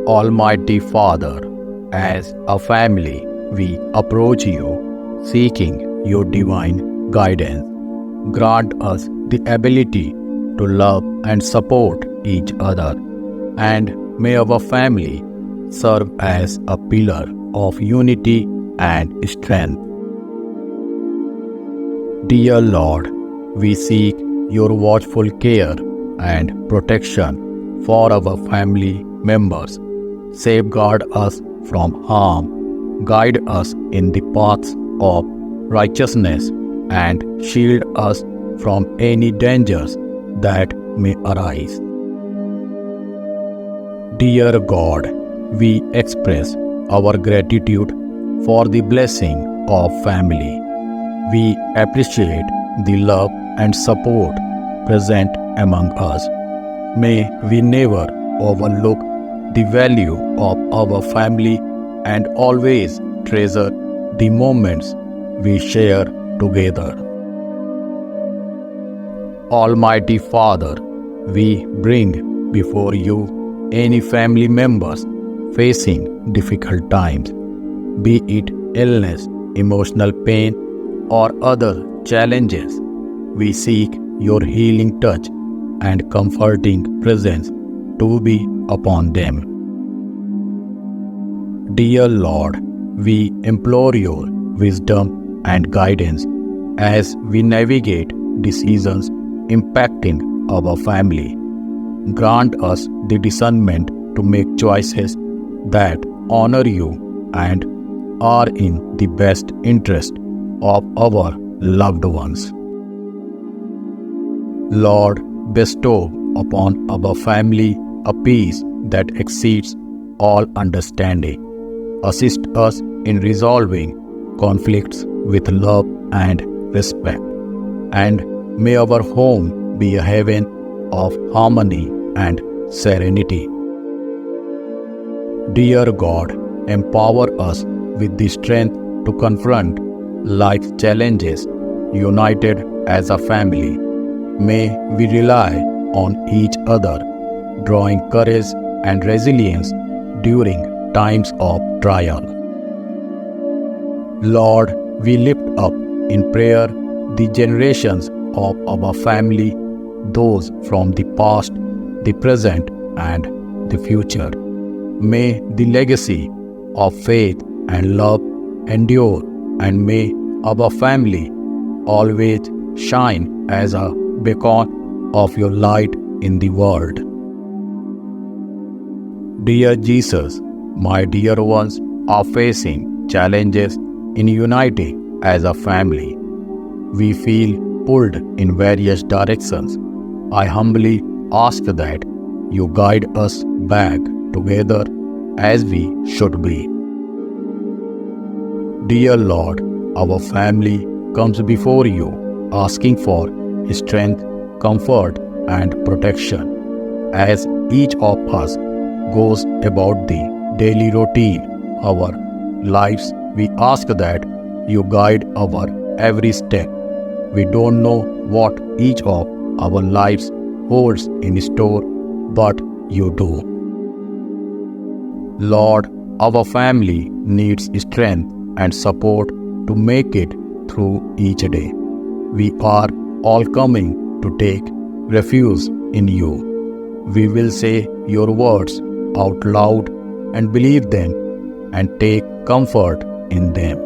Almighty Father, as a family, we approach you, seeking your divine guidance. Grant us the ability to love and support each other, and may our family serve as a pillar of unity and strength. Dear Lord, we seek your watchful care and protection for our family members. Safeguard us from harm, guide us in the paths of righteousness, and shield us from any dangers that may arise. Dear God, we express our gratitude for the blessing of family. We appreciate the love and support present among us. May we never overlook the value of our family and always treasure the moments we share together. Almighty Father, we bring before you any family members facing difficult times, be it illness, emotional pain, or other challenges. We seek your healing touch and comforting presence to be upon them. Dear Lord, we implore your wisdom and guidance as we navigate decisions impacting our family. Grant us the discernment to make choices that honor you and are in the best interest of our loved ones. Lord, bestow upon our family a peace that exceeds all understanding. Assist us in resolving conflicts with love and respect. And may our home be a haven of harmony and serenity. Dear God, empower us with the strength to confront life's challenges united as a family. May we rely on each other, drawing courage and resilience during times of trial. Lord, we lift up in prayer the generations of our family, those from the past, the present, and the future. May the legacy of faith and love endure, and may our family always shine as a beacon of your light in the world. Dear Jesus, my dear ones are facing challenges in uniting as a family. We feel pulled in various directions. I humbly ask that you guide us back together as we should be. Dear Lord, our family comes before you, asking for strength, comfort, and protection. As each of us goes about the daily routine, our lives, we ask that you guide our every step. We don't know what each of our lives holds in store, but you do. Lord, our family needs strength and support to make it through each day. We are all coming to take refuge in you. We will say your words out loud and believe them and take comfort in them.